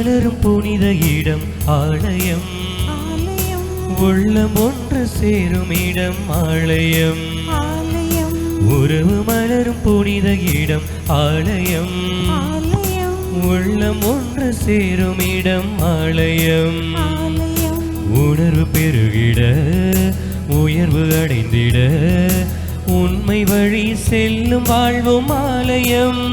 மலரும் புனித இடம் ஆலயம், உள்ளம் ஒன்று சேரும் இடம் ஆலயம். உறவு மலரும் புனித இடம் ஆலயம், உள்ளம் ஒன்று சேரும் இடம் ஆலயம். உணர்வு பெருகிட உயர்வு அடைந்திட உண்மை வழி செல்லும் வாழ்வும் ஆலயம்.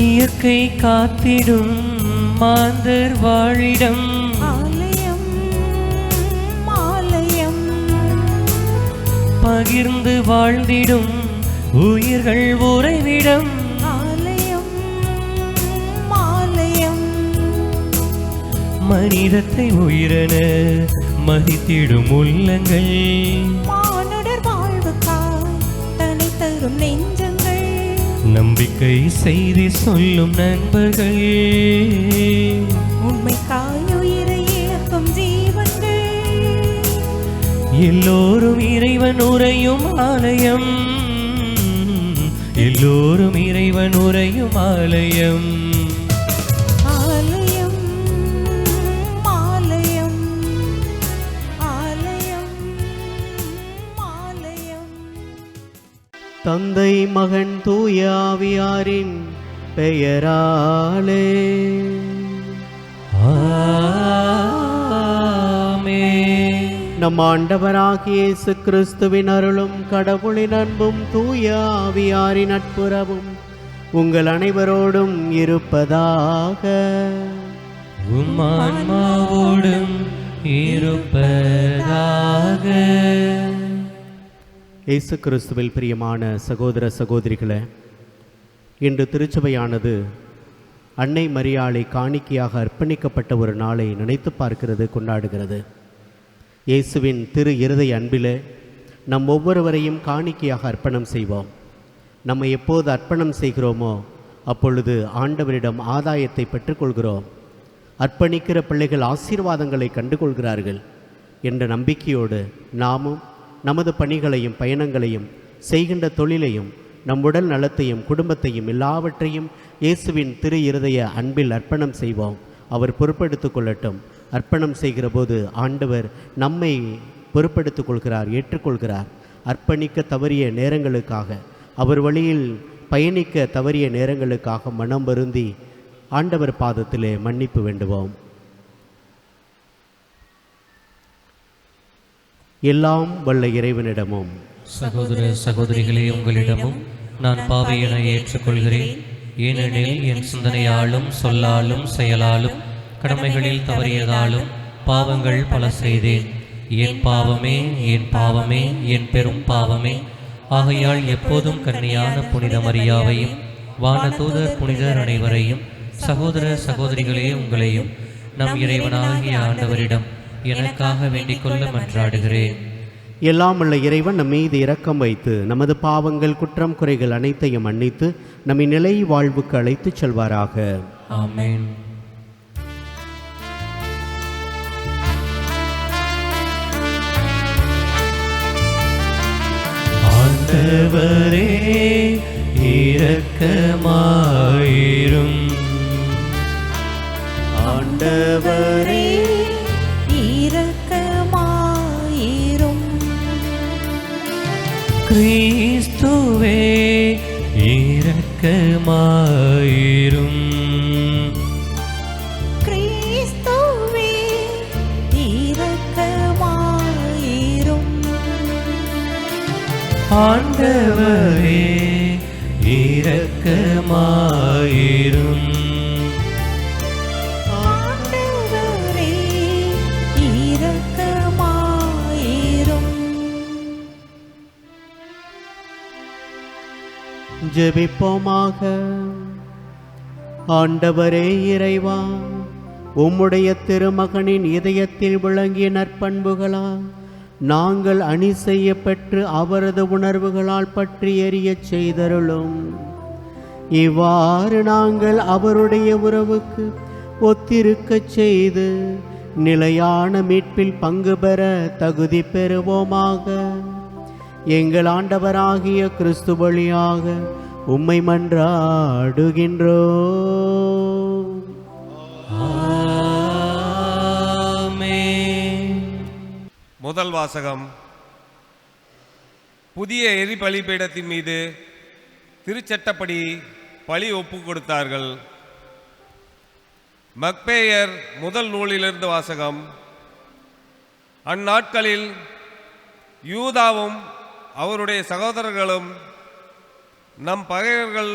இயற்கை காத்திடும் மாந்தர் வாழிடம் ஆலயம், ஆலயம். பகிர்ந்து வாழ்ந்திடும் உயிர்கள் உறைவிடம் ஆலயம், ஆலயம். மனிதத்தை உயிரென மதித்திடும் உள்ளங்கள், மானுடர் வாழ்வுக்காய் தனி தரும் நெஞ்சங்கள், நம்பிக்கை செய்தி சொல்லும் நண்பர்கள், உண்மைக்காய் உயிரை இழக்கும் ஜீவன்கள். எல்லோரும் இறைவன் உறையும் ஆலயம், எல்லோரும் இறைவன் உறையும் ஆலயம். ஆலயம், ஆலயம், ஆலயம், ஆலயம். தந்தை மகன் தூய ஆவியாரின் பெயராலே ஆமென். நம் ஆண்டவராகிய இயேசு கிறிஸ்துவின் அருளும் கடவுளின் அன்பும் தூய ஆவியாரின் நட்புறவும் உங்கள் அனைவரோடும் இருப்பதாக. உம் ஆன்மாவோடும் இருப்பதாக. இயேசு கிறிஸ்துவில் பிரியமான சகோதர சகோதரிகளே, இன்று திருச்சபையானது அன்னை மரியாளை காணிக்கையாக அர்ப்பணிக்கப்பட்ட ஒரு நாளை நினைத்து பார்க்கிறது, கொண்டாடுகிறது. இயேசுவின் திரு இருதய அன்பிலே நம் ஒவ்வொருவரையும் காணிக்கையாக அர்ப்பணம் செய்வோம். நம்ம எப்போது அர்ப்பணம் செய்கிறோமோ அப்பொழுது ஆண்டவரிடம் ஆதாயத்தை பெற்றுக்கொள்கிறோம். அர்ப்பணிக்கிற பிள்ளைகள் ஆசீர்வாதங்களை கண்டுகொள்கிறார்கள் என்ற நம்பிக்கையோடு நாமும் நமது பணிகளையும் பயணங்களையும் செய்கின்ற தொழிலையும் நம் உடல் நலத்தையும் குடும்பத்தையும் எல்லாவற்றையும் இயேசுவின் திரு இருதய அன்பில் அர்ப்பணம் செய்வோம். அவர் பொறுப்பெடுத்துக் கொள்ளட்டும். அர்ப்பணம் செய்கிற போது ஆண்டவர் நம்மை பொறுப்பெடுத்துக் கொள்கிறார், ஏற்றுக்கொள்கிறார். அர்ப்பணிக்க தவறிய நேரங்களுக்காக, அவர் வழியில் பயணிக்க தவறிய நேரங்களுக்காக மனம் வருந்தி ஆண்டவர் பாதத்திலே மன்னிப்பு வேண்டுவோம். எல்லாம் வல்ல இறைவனிடமும் சகோதர சகோதரிகளே, உங்களிடமும் நான் பாவி என ஏற்றுக்கொள்கிறேன். ஏனெனில் என் சிந்தனையாலும் சொல்லாலும் செயலாலும் கடமைகளில் தவறியதாலும் பாவங்கள் பல செய்தேன். என் பாவமே, என் பாவமே, என் பெரும் பாவமே. ஆகையால் எப்போதும் கன்னியான புனித மரியாவையும் வானதூதர் புனிதர் அனைவரையும் சகோதர சகோதரிகளே உங்களையும் நம் இறைவனாகிய ஆண்டவரிடம் எனக்காக வேண்டிக் கொள்ள மன்றாடுகிறேன். எல்லாம் உள்ள இறைவன் நம் மீது இரக்கம் வைத்து நமது பாவங்கள் குற்றம் குறைகள் அனைத்தையும் மன்னித்து நம்மை நிலை வாழ்வுக்கு அழைத்துச் செல்வாராக. ஆமென். ஆண்டவரே இரக்கமாயிரும். ஆண்டவரே இரக்கமாயிரும். கிறிஸ்துவே இரக்கமாயிரும். கிறிஸ்துவே இரக்கமாயிரும். ஆண்டவரே இரக்கமாயிரும். ஆண்டவரே இரக்கமாயிரும். ஜெபிப்போமாக. ஆண்டவரே இறைவா, உம்முடைய திருமகனின் இதயத்தில் விளங்கிய நற்பண்புகளால் நாங்கள் அணி செய்யப்பெற்று அவரது உணர்வுகளால் பற்றி எரியச் செய்தருளும். இவ்வாறு நாங்கள் அவருடைய உறவுக்கு ஒத்திருக்கச் செய்து நிலையான மீட்பில் பங்கு பெற தகுதி பெறுவோமாக. எங்கள் ஆண்டவராகிய கிறிஸ்து வழியாக உம்மை மன்றாடுகின்றோம். ஆமென். முதல் வாசகம். புதிய எரி பலிபீடத்தின் மீது திருச்சட்டப்படி பலி ஒப்பு கொடுத்தார்கள். மக்கபேயர் முதல் நூலிலிருந்து வாசகம். அந்நாட்களில் யூதாவும் அவருடைய சகோதரர்களும் நம் பகைவர்கள்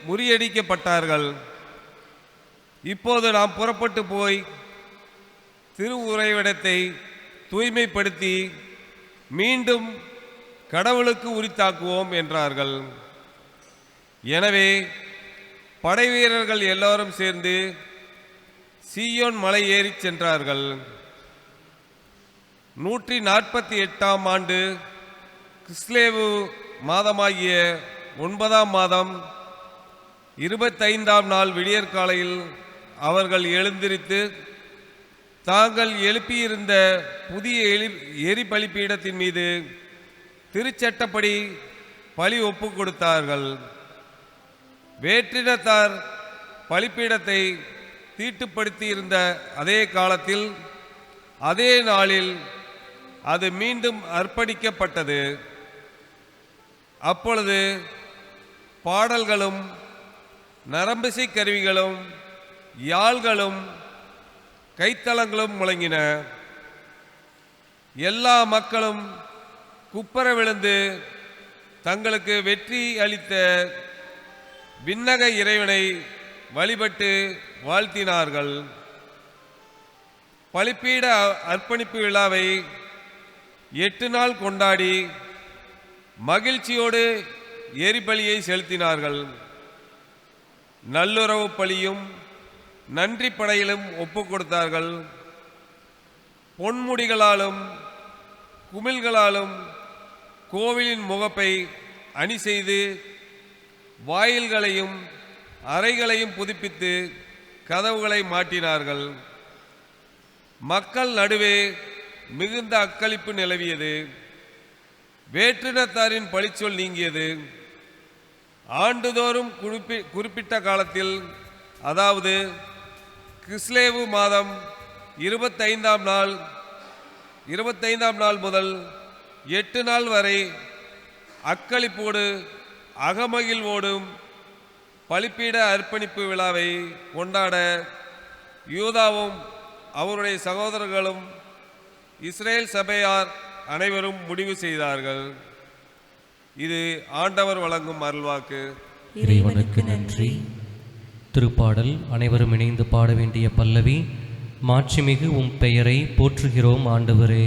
முறியடிக்கப்பட்டார்கள். இப்போது நாம் புறப்பட்டு போய் திருவுறைவிடத்தை தூய்மைப்படுத்தி மீண்டும் கடவுளுக்கு உரித்தாக்குவோம் என்றார்கள். எனவே படைவீரர்கள் எல்லோரும் சேர்ந்து சீயோன் மலை ஏறிச் சென்றார்கள். 148ஆம் ஆண்டு கிஸ்லேவு மாதமாகிய 9ஆம் மாதம் 25ஆம் நாள் விடியற்காலையில் அவர்கள் எழுந்திரித்து தாங்கள் எழுப்பியிருந்த புதிய எரி பலிபீடத்தின் மீது திருச்சட்டப்படி பலி ஒப்பு கொடுத்தார்கள். வேற்றினத்தார் பலிபீடத்தை தீட்டுப்படுத்தி இருந்த அதே காலத்தில் அதே நாளில் அது மீண்டும் அர்ப்பணிக்கப்பட்டது. அப்பொழுது பாடல்களும் நரம்பிசை கருவிகளும் யாழ்களும் கைத்தலங்களும் முழங்கின. எல்லா மக்களும் குப்பர விழுந்து தங்களுக்கு வெற்றி அளித்த விண்ணக இறைவனை வழிபட்டு வாழ்த்தினார்கள். பலிபீட அர்ப்பணிப்பு விழாவை 8 நாள் கொண்டாடி மகிழ்ச்சியோடு எரிபலியை செலுத்தினார்கள். நல்லுறவு பலியும் நன்றி படையிலும் ஒப்பு கொடுத்தார்கள். பொன்முடிகளாலும் குமிழ்களாலும் கோவிலின் முகப்பை அணி செய்து வாயில்களையும் அறைகளையும் புதுப்பித்து கதவுகளை மாட்டினார்கள். மக்கள் நடுவே மிகுந்த அக்களிப்பு நிலவியது. வேற்றினத்தாரின் பழிச்சொல் நீங்கியது. ஆண்டுதோறும் குறிப்பிட்ட காலத்தில், அதாவது கிஸ்லேவு மாதம் 25ஆம் நாள் முதல் 8 நாள் வரை அக்களிப்போடு அகமகிழ்வோடும் பலிபீட அர்ப்பணிப்பு விழாவை கொண்டாட யூதாவும் அவருடைய சகோதரர்களும் இஸ்ரேல் சபையார் அனைவரும் முடிவு செய்தார்கள். இது ஆண்டவர் வழங்கும் அருள்வாக்கு. இறைவனுக்கு நன்றி. திருப்பாடல் அனைவரும் இணைந்து பாட வேண்டிய பல்லவி. மாட்சிமிகு உம் பெயரை போற்றுகிறோம் ஆண்டவரே.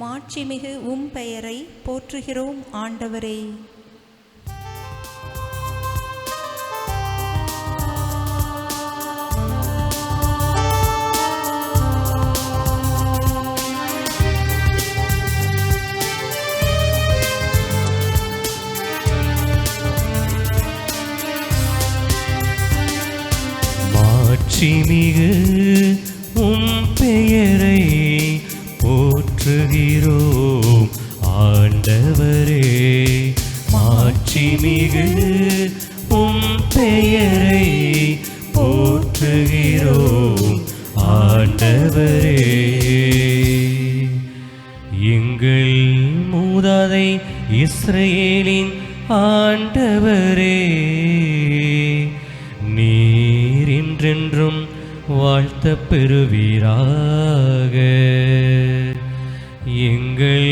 மாட்சிமிகு உம் பெயரை போற்றுகிறோம் ஆண்டவரே. மாட்சிமிகு உம் பெயரை போற்றுகிறோம் ஆண்டவரே. மாட்சிமிகு உம் பெயரை போற்றுகிறோம் ஆண்டவரே. எங்கள் மூதாதை இஸ்ரேலின் ஆண்டவரே, நீர் என்றென்றும் வாழ்த்தப் பெறுவீராக. எங்கள்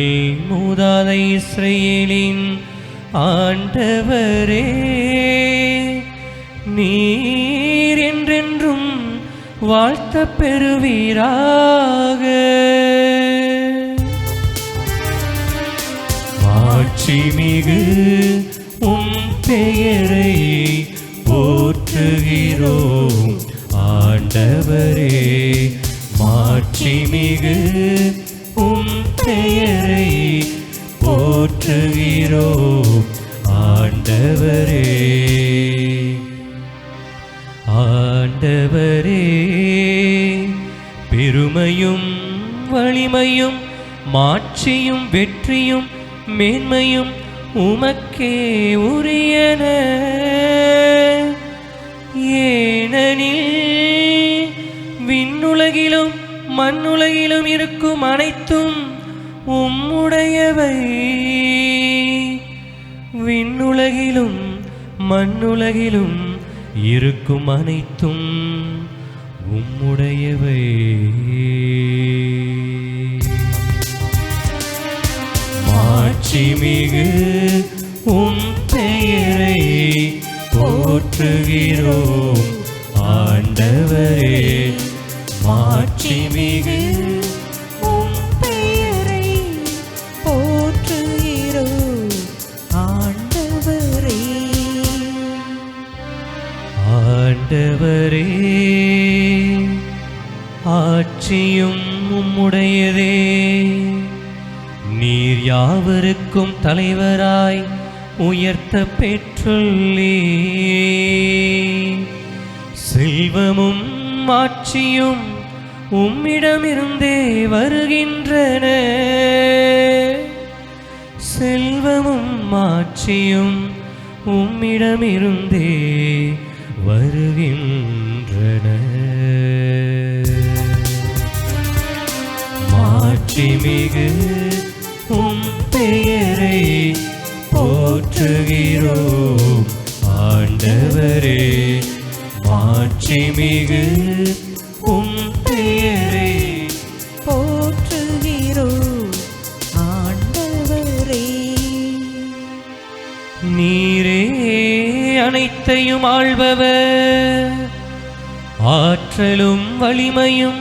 மூதாதை இஸ்ரேலின் ஆண்டவரே, நீர் என்றென்றும் வாழ்த்தப் பெறுவீராக. மாட்சிமிகு உம் பெயரை போற்றுகிறோம் ஆண்டவரே. மாட்சிமிகு உம் பெயரை போற்றுகிறோம் ஆண்டவரே. ஆண்டவரே, பெருமையும் வலிமையும் மாட்சியும் வெற்றியும் மேன்மையும் உமக்கே உரியன. ஏனெனில் விண்ணுலகிலும் மண்ணுலகிலும் இருக்கும் அனைத்தும் உம்முடையவை. விண்ணுலகிலும் மண்ணுலகிலும் இருக்கும் அனைத்தும் உம்முடையவை. மாட்சிமிகு உம் பெயரை போற்றுகிறோம் ஆண்டவரே. மாட்சிமிகு உம் பெயரை போற்றுகிறோம் ஆண்டவரே. ஆண்டவரே, ஆட்சியும் உம்முடையதே. நீர் யாவருக்கும் தலைவராய் உயர்த்த பெற்றுள்ளே. செல்வமும் ஆட்சியும் உம்மிடமிருந்தே வருகின்றன. செல்வமும் ஆட்சியும் உம்மிடமிருந்தே வருகின்றன. மாட்சிமிகு உம் பெயரை போற்றுகிறோம் ஆண்டவரே. மாட்சிமிகு உம் பெயரை போற்றுகிறோம் ஆண்டவரே. நீரே அனைத்தையும் ஆள்பவர். ஆற்றலும் வலிமையும்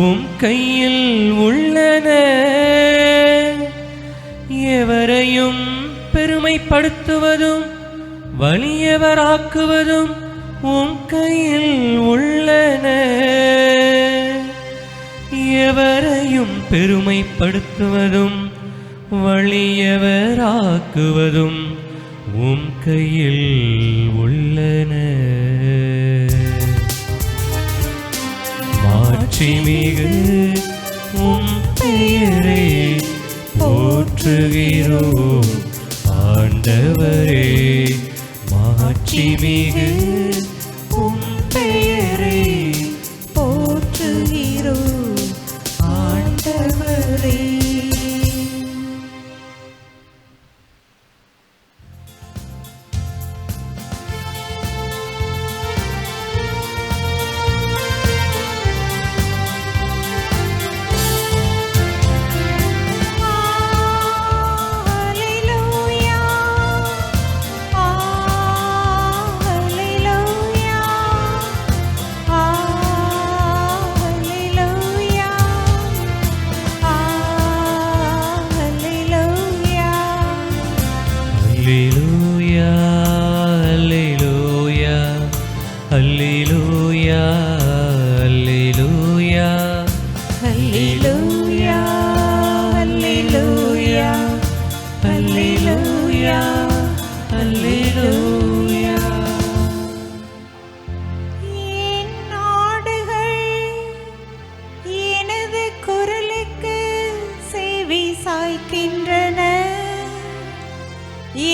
உம் கையில் உள்ளன. எவரையும் பெருமைப்படுத்துவதும் வலியவராக்குவதும் உம் கையில் உள்ளன. எவரையும் பெருமைப்படுத்துவதும் வலியவராக்குவதும் உம் கையில் உள்ளன. மாட்சிமிகு உம் பெயரை போற்றுகிறோம் ஆண்டவரே. மாட்சிமிகு உம் பெயரை போற்றுகிறோம் ஆண்டவரே.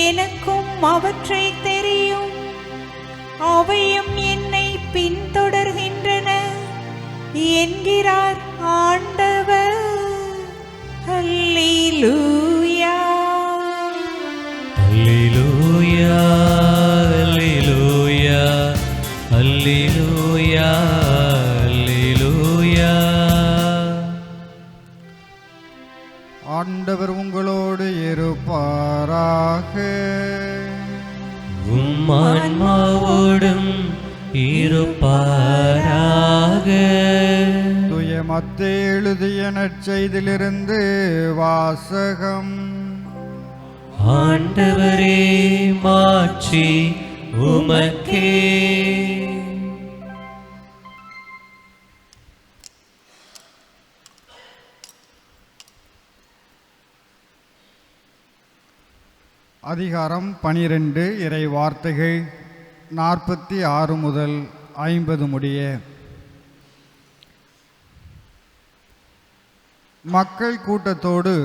எனக்கும் அவற்றை தெரியும், அவையும் என்னை பின்தொடர்கின்றன என்கிறார் ஆண்டவர். அல்லேலூயா அல்லேலூயா அல்லேலூயா அல்லேலூயா அல்லேலூயா. ஆண்டவர் உங்களோடு இருப்பாராக. உம் ஆன்மாவோடும் இருப்பாராக. தூய மத்தேயு எழுதிய நற்செய்தியிலிருந்து வாசகம். ஆண்டவரே மாட்சி உமக்கே. அதிகாரம் 12 இறை வார்த்தைகள் 46 முதல் 50 முடிய. மக்கள் கூட்டத்தோடு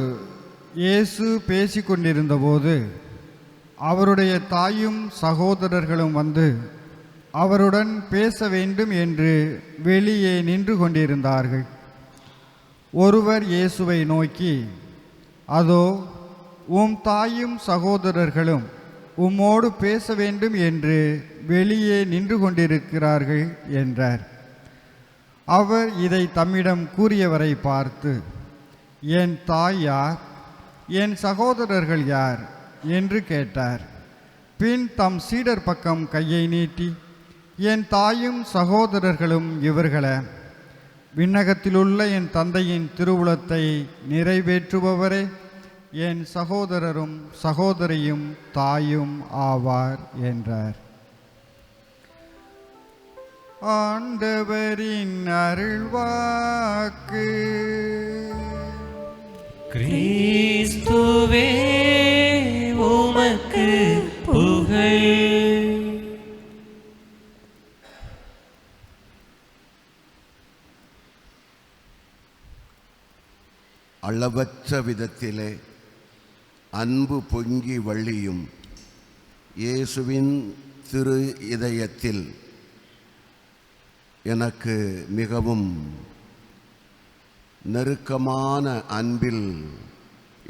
இயேசு பேசிக்கொண்டிருந்தபோது அவருடைய தாயும் சகோதரர்களும் வந்து அவருடன் பேச வேண்டும் என்று வெளியே நின்று கொண்டிருந்தார்கள். ஒருவர் இயேசுவை நோக்கி, அதோ உம் தாயும் சகோதரர்களும் உம்மோடு பேச வேண்டும் என்று வெளியே நின்று கொண்டிருக்கிறார்கள் என்றார். அவர் இதை தம்மிடம் கூறியவரை பார்த்து, என் தாய் யார், என் சகோதரர்கள் யார் என்று கேட்டார். பின் தம் சீடர் பக்கம் கையை நீட்டி, என் தாயும் சகோதரர்களும் இவர்களே, விண்ணகத்திலுள்ள என் தந்தையின் திருவுளத்தை நிறைவேற்றுபவரே என் சகோதரரும் சகோதரியும் தாயும் ஆவார் என்றார். ஆண்டவரின் அருள்வாக்கு. கிறிஸ்துவே உமக்கு புகழ். அளவற்ற விதத்திலே அன்பு பொங்கி வழியும் இயேசுவின் திரு இதயத்தில் எனக்கு மிகவும் நெருக்கமான அன்பில்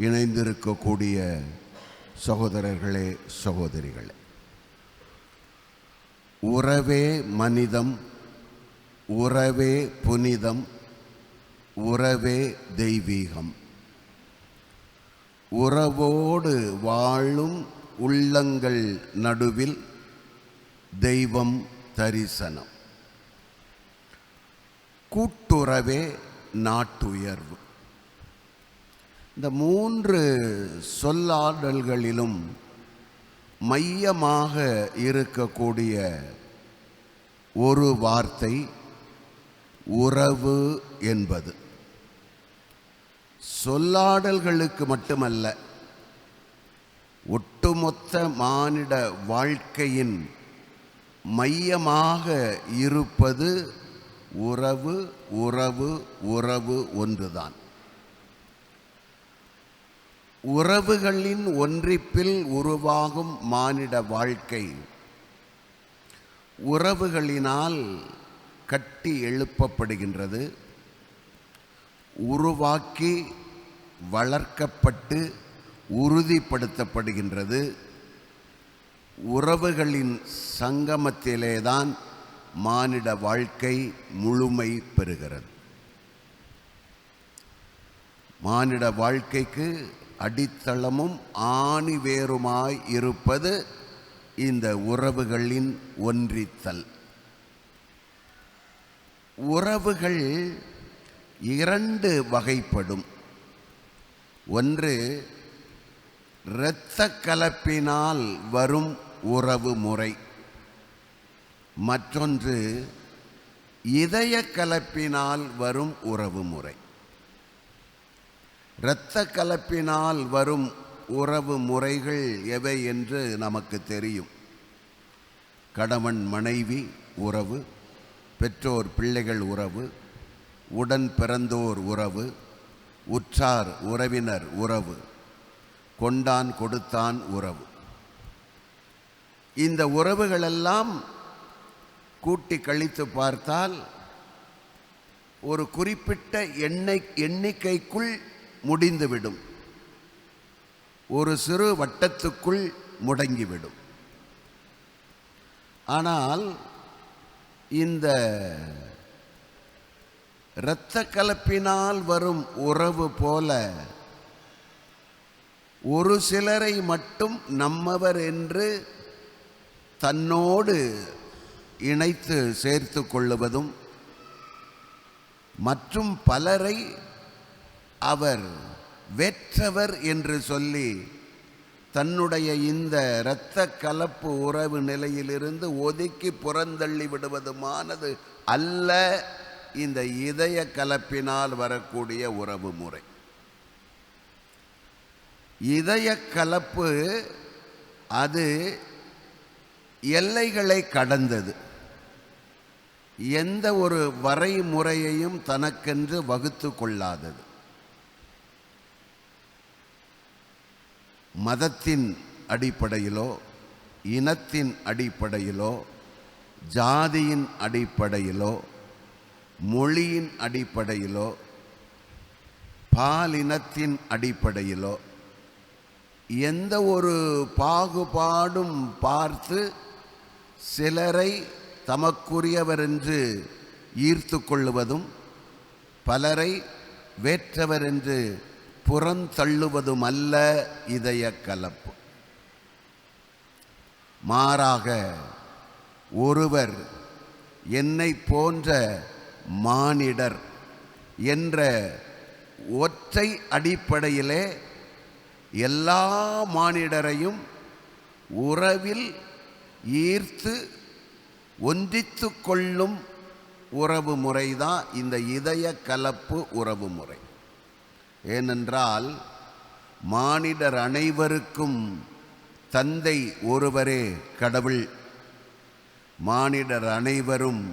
இணைந்திருக்கக்கூடிய சகோதரர்களே, சகோதரிகளே, உறவே மனிதம், உறவே புனிதம், உறவே தெய்வீகம். உறவோடு வாழும் உள்ளங்கள் நடுவில் தெய்வம் தரிசனம். கூட்டுறவே நாட்டுயர்வு. இந்த 3 சொல்லாடல்களிலும் மையமாக இருக்கக்கூடிய ஒரு வார்த்தை உறவு என்பது. சொல்லாடல்களுக்கு மட்டுமல்ல, ஒட்டுமொத்த மானிட வாழ்க்கையின் மையமாக இருப்பது உறவு, உறவு, உறவு ஒன்றுதான். உறவுகளின் ஒன்றிப்பில் உருவாகும் மானிட வாழ்க்கை உறவுகளினால் கட்டி எழுப்பப்படுகின்றது, உருவாக்கி வளர்க்கப்பட்டு உறுதிப்படுத்தப்படுகின்றது. உறவுகளின் சங்கமத்திலேதான் மானிட வாழ்க்கை முழுமை பெறுகிறது. மானிட வாழ்க்கைக்கு அடித்தளமும் ஆணிவேருமாய் இருப்பது இந்த உறவுகளின் ஒன்றித்தல். உறவுகள் 2 வகைப்படும். ஒன்று இரத்த கலப்பினால் வரும் உறவு முறை, மற்றொன்று இதய கலப்பினால் வரும் உறவு முறை. இரத்த கலப்பினால் வரும் உறவு முறைகள் எவை என்று நமக்கு தெரியும். கணவன் மனைவி உறவு, பெற்றோர் பிள்ளைகள் உறவு, உடன் பிறந்தோர் உறவு, உற்றார் உறவினர் உறவு, கொண்டான் கொடுத்தான் உறவு. இந்த உறவுகளெல்லாம் கூட்டி கழித்து பார்த்தால் ஒரு குறிப்பிட்ட எண்ணிக்கைக்குள் முடிந்துவிடும், ஒரு சிறு வட்டத்துக்குள் முடங்கிவிடும். ஆனால் இந்த இரத்த கலப்பினால் வரும் உறவு போல ஒரு சிலரை மட்டும் நம்மவர் என்று தன்னோடு இணைத்து சேர்த்து கொள்ளுவதும், மற்றும் பலரை அவர் வெற்றவர் என்று சொல்லி தன்னுடைய இந்த இரத்த கலப்பு உறவு நிலையிலிருந்து ஒதுக்கி புறந்தள்ளி விடுவதுமானது அல்ல இந்த இதய கலப்பினால் வரக்கூடிய உறவு முறை. இதய கலப்பு அது எல்லைகளை கடந்தது. எந்த ஒரு வரைமுறையையும் தனக்கென்று வகுத்து கொள்ளாதது. மதத்தின் அடிப்படையிலோ, இனத்தின் அடிப்படையிலோ, ஜாதியின் அடிப்படையிலோ, மொழியின் அடிப்படையிலோ, பாலினத்தின் அடிப்படையிலோ எந்த ஒரு பாகுபாடும் பார்த்து சிலரை தமக்குரியவர் என்று ஈர்த்து கொள்ளுவதும் பலரை வேற்றவர் என்று புறந்தள்ளுவதும் அல்ல இதய கலப்பு. மாறாக ஒருவர் என்னை போன்ற மானிடர் என்ற ஒற்றை அடிப்படையிலே எல்லா மானிடரையும் உறவில் ஈர்த்து ஒன்றித்து கொள்ளும் உறவு முறைதான் இந்த இதய கலப்பு உறவு முறை. ஏனென்றால் மானிடர் அனைவருக்கும் தந்தை ஒருவரே கடவுள். மானிடர் அனைவரும்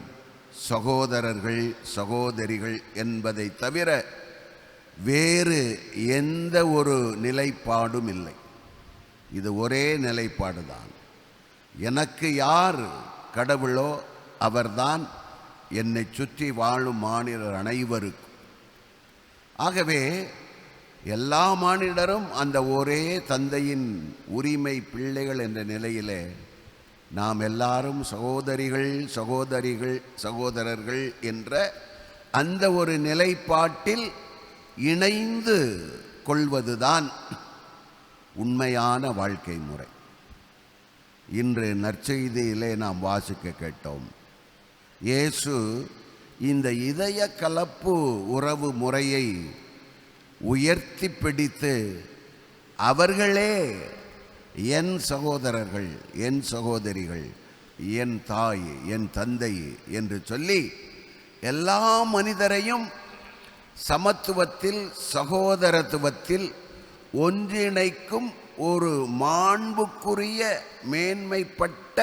சகோதரர்கள் சகோதரிகள் என்பதை தவிர வேறு எந்த ஒரு நிலைப்பாடும் இல்லை. இது ஒரே நிலைப்பாடுதான். எனக்கு யார் கடவுளோ அவர்தான் என்னை சுற்றி வாழும் மானிடர் அனைவருக்கும். ஆகவே எல்லா மானிடரும் அந்த ஒரே தந்தையின் உரிமை பிள்ளைகள் என்ற நிலையிலே நாம் எல்லாரும் சகோதரிகள் சகோதரிகள் சகோதரர்கள் என்ற அந்த ஒரு நிலைப்பாட்டில் இணைந்து கொள்வதுதான் உண்மையான வாழ்க்கை முறை. இன்று நற்செய்தியிலே நாம் வாசிக்க கேட்டோம். இயேசு இந்த இதய கலப்பு உறவு முறையை உயர்த்தி பிடித்து அவர்களே என் சகோதரர்கள் என் சகோதரிகள் என் தாய் என் தந்தை என்று சொல்லி எல்லா மனிதரையும் சமத்துவத்தில் சகோதரத்துவத்தில் ஒன்றிணைக்கும் ஒரு மாண்புக்குரிய மேன்மைப்பட்ட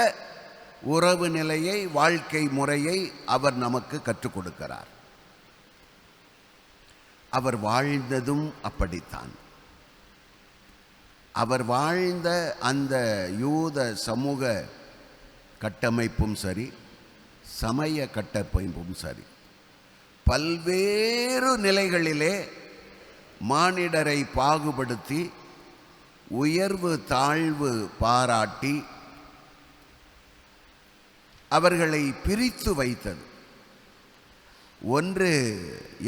உறவு நிலையை வாழ்க்கை முறையை அவர் நமக்கு கற்றுக் கொடுக்கிறார். அவர் வாழ்ந்ததும் அப்படித்தான். அவர் வாழ்ந்த அந்த யூத சமூக கட்டமைப்பும் சரி, சமய கட்டமைப்பும் சரி, பல்வேறு நிலைகளிலே மானிடரை பாகுபடுத்தி உயர்வு தாழ்வு பாராட்டி அவர்களை பிரித்து வைத்தது. ஒன்று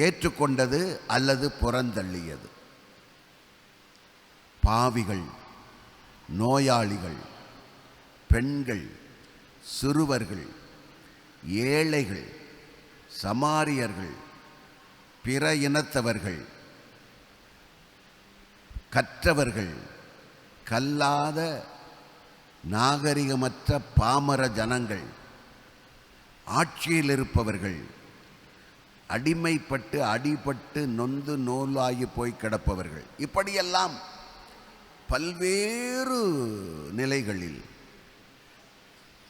ஏற்றுக்கொண்டது அல்லது புறந்தள்ளியது. பாவிகள், நோயாளிகள், பெண்கள், சிறுவர்கள், ஏழைகள், சமாரியர்கள், பிற இனத்தவர்கள், கற்றவர்கள், கல்லாத நாகரிகமற்ற பாமர ஜனங்கள், ஆட்சியில் இருப்பவர்கள், அடிமைப்பட்டு அடிபட்டு நொந்து நூலாகி போய் கிடப்பவர்கள், இப்படியெல்லாம் பல்வேறு நிலைகளில்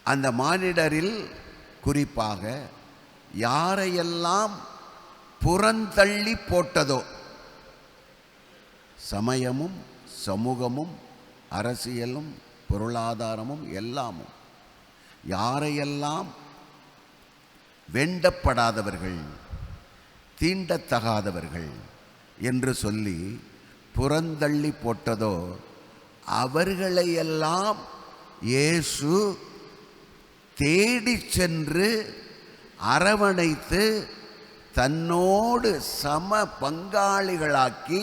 அந்த மானிடரில் குறிப்பாக யாரையெல்லாம் புறந்தள்ளி போட்டதோ, சமயமும் சமூகமும் அரசியலும் பொருளாதாரமும் எல்லாமும் யாரையெல்லாம் வேண்டப்படாதவர்கள் தீண்டத்தகாதவர்கள் என்று சொல்லி புறந்தள்ளி போட்டதோ அவர்களையெல்லாம் இயேசு தேடி சென்று அரவணைத்து தன்னோடு சம பங்காளிகளாக்கி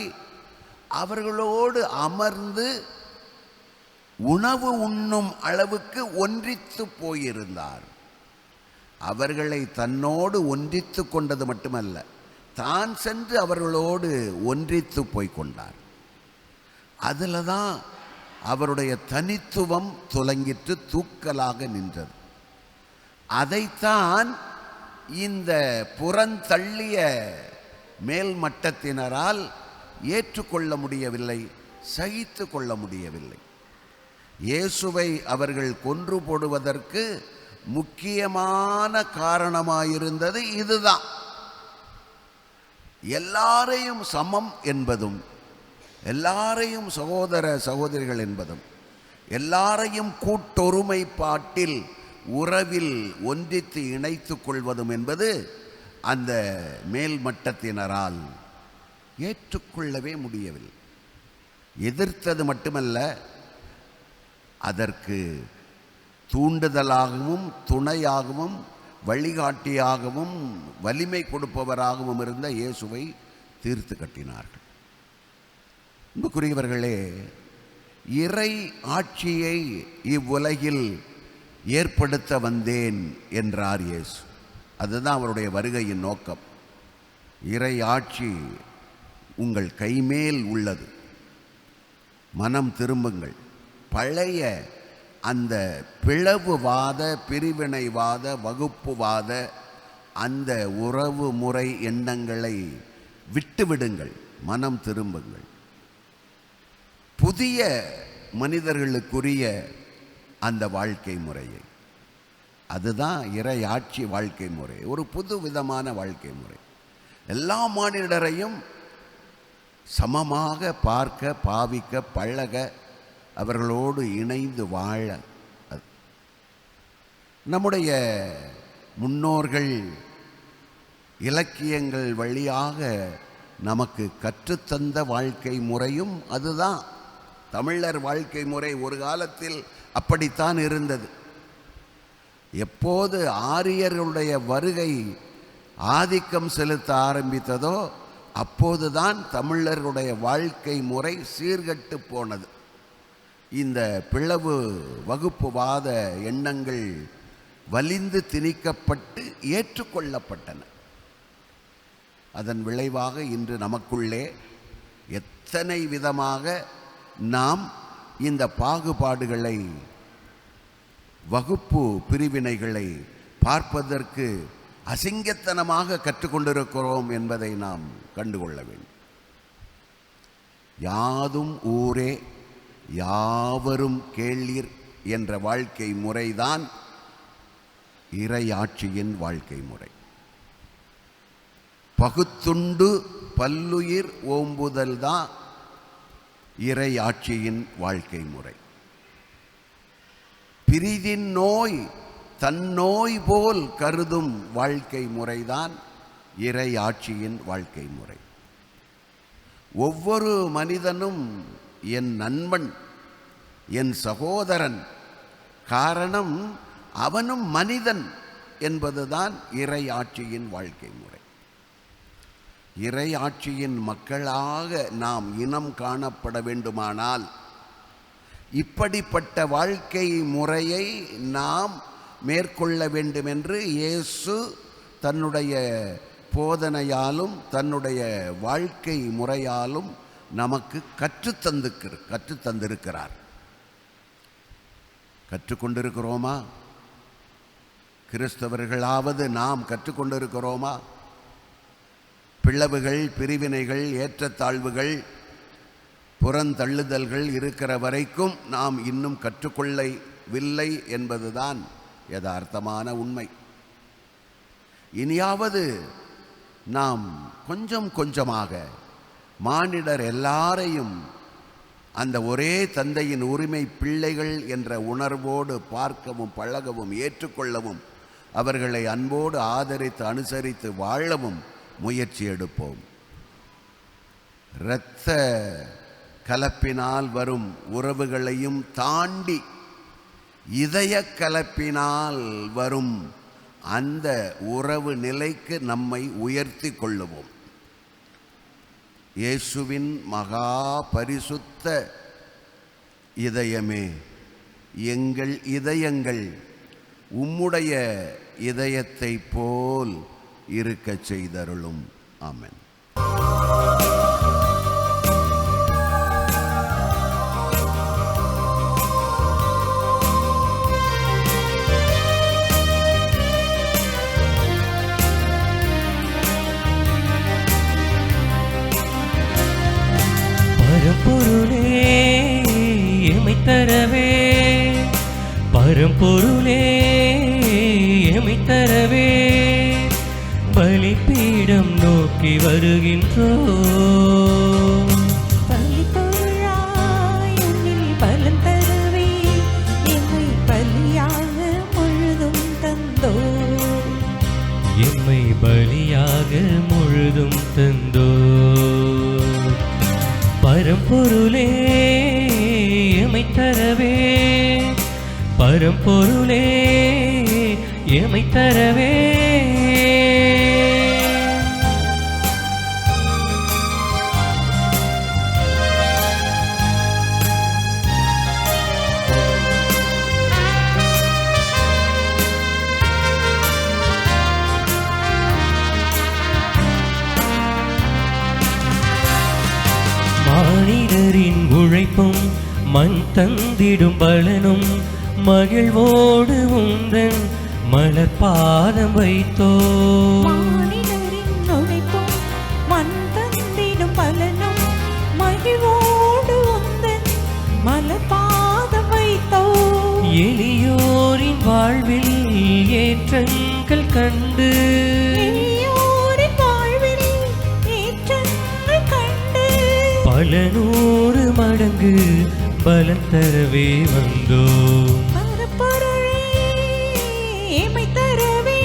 அவர்களோடு அமர்ந்து உணவு உண்ணும் அளவுக்கு ஒன்றித்து போயிருந்தார். அவர்களை தன்னோடு ஒன்றித்து கொண்டது மட்டுமல்ல, தான் சென்று அவர்களோடு ஒன்றித்து போய்கொண்டார். அதில் தான் அவருடைய தனித்துவம் துலங்கிற்று, தூக்கலாக நின்றது. அதைத்தான் இந்த புறந்தள்ளிய மேல் மட்டத்தினரால் ஏற்றுக்கொள்ள முடியவில்லை, சகித்து கொள்ள முடியவில்லை. இயேசுவை அவர்கள் கொன்று போடுவதற்கு முக்கியமான காரணமாயிருந்தது இதுதான். எல்லாரையும் சமம் என்பதும், எல்லாரையும் சகோதர சகோதரிகள் என்பதும், எல்லாரையும் கூட்டொருமைப்பாட்டில் உறவில் ஒன்றித்து இணைத்துக் கொள்வதும் என்பது அந்த மேல்மட்டத்தினரால் ஏற்றுக்கொள்ளவே முடியவில்லை. எதிர்த்தது மட்டுமல்ல, அதற்கு தூண்டுதலாகவும் துணையாகவும் வழிகாட்டியாகவும் வலிமை கொடுப்பவராகவும் இருந்த இயேசுவை தீர்த்து கட்டினார்கள். அன்புக்குரியவர்களே, இறை ஆட்சியை இவ்வுலகில் ஏற்படுத்த வந்தேன் என்றார் இயேசு. அதுதான் அவருடைய வருகையின் நோக்கம். இறை ஆட்சி உங்கள் கைமேல் உள்ளது, மனம் திரும்புங்கள். பழைய அந்த பிளவுவாத, பிரிவினைவாத, வகுப்புவாத அந்த உறவு முறை எண்ணங்களை விட்டுவிடுங்கள், மனம் திரும்புங்கள். புதிய மனிதர்களுக்குரிய அந்த வாழ்க்கை முறையை, அதுதான் இறை ஆட்சி வாழ்க்கை முறை. ஒரு புது விதமான வாழ்க்கை முறை. எல்லா மானிடரையும் சமமாக பார்க்க, பாவிக்க, பழக, அவர்களோடு இணைந்து வாழ. நம்முடைய முன்னோர்கள் இலக்கியங்கள் வழியாக நமக்கு கற்றுத்தந்த வாழ்க்கை முறையும் அதுதான். தமிழர் வாழ்க்கை முறை ஒரு காலத்தில் அப்படித்தான் இருந்தது. எப்போது ஆரியர்களுடைய வருகை ஆதிக்கம் செலுத்த ஆரம்பித்ததோ அப்போதுதான் தமிழர்களுடைய வாழ்க்கை முறை சீர்கட்டு போனது. இந்த பிளவு வகுப்புவாத எண்ணங்கள் வலிந்து திணிக்கப்பட்டு ஏற்றுக்கொள்ளப்பட்டன. அதன் விளைவாக இன்று நமக்குள்ளே எத்தனை விதமாக நாம் இந்த பாகுபாடுகளை, வகுப்பு பிரிவினைகளை பார்ப்பதற்கு அசிங்கத்தனமாக கற்றுக்கொண்டிருக்கிறோம் என்பதை நாம் கண்டுகொள்ள வேண்டும். யாதும் ஊரே யாவரும் கேளீர் என்ற வாழ்க்கை முறைதான் இறை ஆட்சியின் வாழ்க்கை முறை. பகுத்துண்டு பல்லுயிர் ஓம்புதல் தான் இறை ஆட்சியின் வாழ்க்கை முறை. பிரிதின் நோய் தன்னோய் போல் கருதும் வாழ்க்கை முறைதான் இறை ஆட்சியின் வாழ்க்கை முறை. ஒவ்வொரு மனிதனும் என் நண்பன், என் சகோதரன், காரணம் அவனும் மனிதன் என்பதுதான் இறை ஆட்சியின் வாழ்க்கை முறை. இறை ஆட்சியின் மக்களாக நாம் இனம் காணப்பட வேண்டுமானால் இப்படிப்பட்ட வாழ்க்கை முறையை நாம் மேற்கொள்ள வேண்டும் என்று இயேசு தன்னுடைய போதனையாலும் தன்னுடைய வாழ்க்கை முறையாலும் நமக்கு கற்றுத்தந்திருக்கிறார். கற்றுக்கொண்டிருக்கிறோமா? கிறிஸ்தவர்களாவது நாம் கற்றுக்கொண்டிருக்கிறோமா? பிளவுகள், பிரிவினைகள், ஏற்றத்தாழ்வுகள், புறந்தள்ளுதல்கள் இருக்கிற வரைக்கும் நாம் இன்னும் கற்றுக்கொள்ளவில்லை என்பதுதான் யதார்த்தமான உண்மை. இனியாவது நாம் கொஞ்சம் கொஞ்சமாக மானிடர் எல்லாரையும் அந்த ஒரே தந்தையின் உரிமை பிள்ளைகள் என்ற உணர்வோடு பார்க்கவும், பழகவும், ஏற்றுக்கொள்ளவும், அவர்களை அன்போடு ஆதரித்து அனுசரித்து வாழவும் முயற்சி எடுப்போம். இரத்த கலப்பினால் வரும் உறவுகளையும் தாண்டி இதய கலப்பினால் வரும் அந்த உறவு நிலைக்கு நம்மை உயர்த்தி கொள்ளுவோம். இயேசுவின் மகா பரிசுத்த இதயமே, எங்கள் இதயங்கள் உம்முடைய இதயத்தை போல் இருக்கச் செய்தருளும். ஆமென். பலிபீடம் நோக்கி வருகின்றோம். பலிபொருளாய் உன்னில் பலன் தருவே எம்மை பலியாக முழுதும் தந்தோ. எம்மை பலியாக முழுதும் தந்தோ. பரம்பொருளே எமை தரவே, பரம்பொருளே எமை தரவே. மானிடரின் உழைப்பும் மண் தந்திடும் பலனும் மகிழ்வோடு உந்தன் மலர் பாதம் வைத்தோ. மானிடரின் உழைப்பும் மண் தந்திடும் பலனும் மகிழ்வோடு உந்தன் மலர் பாதம் வைத்தோ. எளியோரின் வாழ்வில் ஏற்றங்கள் கண்டு, எளியோரின் வாழ்வில் ஏற்றங்கள் கண்டு பல நூறு மடங்கு பலன் தரவே வந்தோ. பரம்பொருளே எமை தரவே,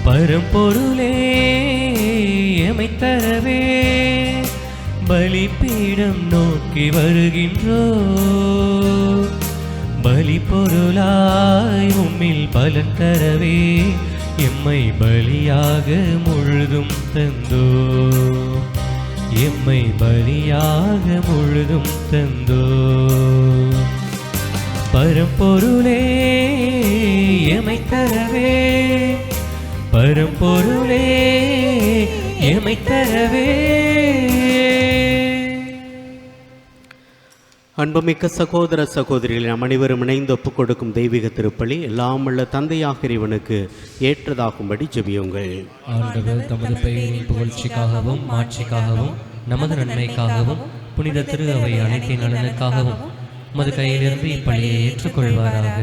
பரம்பொருளே எமை தரவே. பலிபீடம் நோக்கி வருகின்றோ. பலி பொருளாய் உம்மில் பலன் தரவே எம்மை பலியாக முழுதும் தந்தோ. எம்மை பலியாக முழுதும் தந்தோ. பரம்பொருளே எமை தரவே, பரம்பொருளே எமை தரவே. அன்புமிக்க சகோதர சகோதரிகளை நாம் அனைவரும் இணைந்து ஒப்புக் கொடுக்கும் தெய்வீக திருப்பலி எல்லாம் உள்ள தந்தையாக இறைவனுக்கு ஏற்றதாகும்படி ஜெபியுங்கள். ஆண்டவர் தமது பெயரின் புகழ்ச்சிக்காகவும் மாட்சிக்காகவும் நமது நன்மைக்காகவும் புனித திரு அவை அனைத்தின் நலனுக்காகவும் மது கையிலிருந்து இப்பலியை ஏற்றுக்கொள்வாராக.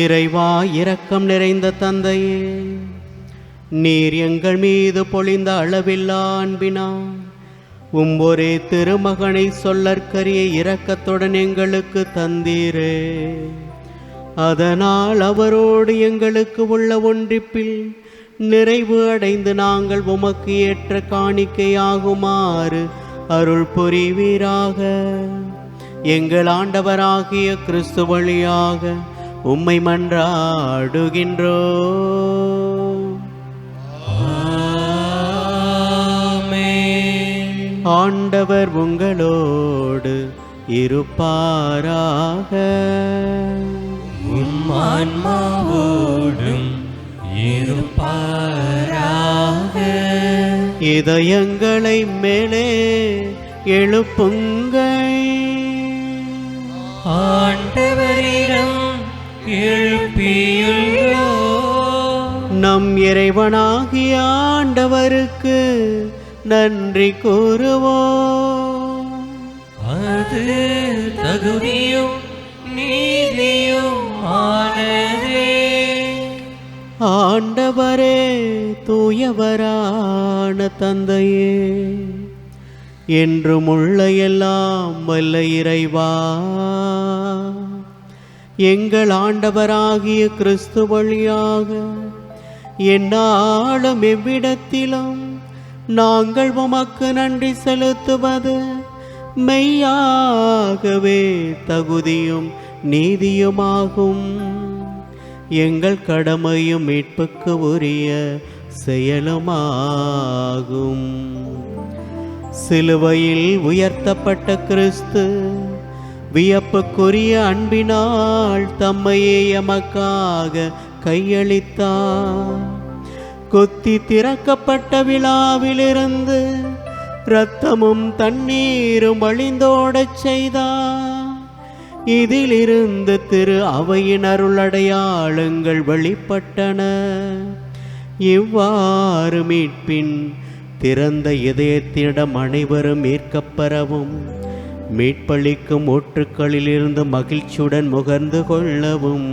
இறைவா, இரக்கம் நிறைந்த தந்தையே, நீர் எங்கள் மீது பொழிந்த அளவில்லா அன்பினார் ஒரே திருமகனை சொல்லற்கரிய இரக்கத்துடன் எங்களுக்கு தந்தீரே. அதனால் அவரோடு எங்களுக்கு உள்ள ஒன்றிப்பில் நிறைவு அடைந்து நாங்கள் உமக்கு ஏற்ற காணிக்கையாகுமாறு அருள் புரிவீராக. எங்கள் ஆண்டவராகிய கிறிஸ்து வழியாக உம்மை மன்றாடுகின்றோம். ஆண்டவர் உங்களோடு இருப்பாராக. உம் ஆன்மாவோடும் இருப்பாராக. இதயங்களை மேலே எழுப்புங்கள். ஆண்டவரிடம் எழுப்பியுள்ளோம். நம் இறைவனாகிய ஆண்டவருக்கு நன்றி கூறுவோம். அது தகுதியும் நீதியும் ஆனதே. ஆண்டவரே, தூயவரான தந்தையே, என்றும் உள்ள எல்லாம் வல்ல இறைவா, எங்கள் ஆண்டவராகிய கிறிஸ்து வழியாக எந்நாளும் எவ்விடத்திலும் நாங்கள் உமக்கு நன்றி செலுத்துவது மெய்யாகவே தகுதியும் நீதியுமாகும். எங்கள் கடமையும் மீட்புக்கு உரிய செயலுமாகும். சிலுவையில் உயர்த்தப்பட்ட கிறிஸ்து வியப்புக்குரிய அன்பினால் தம்மையே எமக்காக கையளித்தார். கொத்தி திறக்கப்பட்ட விழாவிலிருந்து இரத்தமும் தண்ணீரும் வழிந்தோடச் செய்தார். இதிலிருந்து திரு அவையின் அருளடையாளங்கள் வெளிப்பட்டன. இவ்வாறு மீட்பின் திறந்த இதயத்திடம் அனைவரும் ஏற்கப்பெறவும் மீட்பளிக்கும் ஊற்றுக்களிலிருந்து மகிழ்ச்சியுடன் முகர்ந்து கொள்ளவும்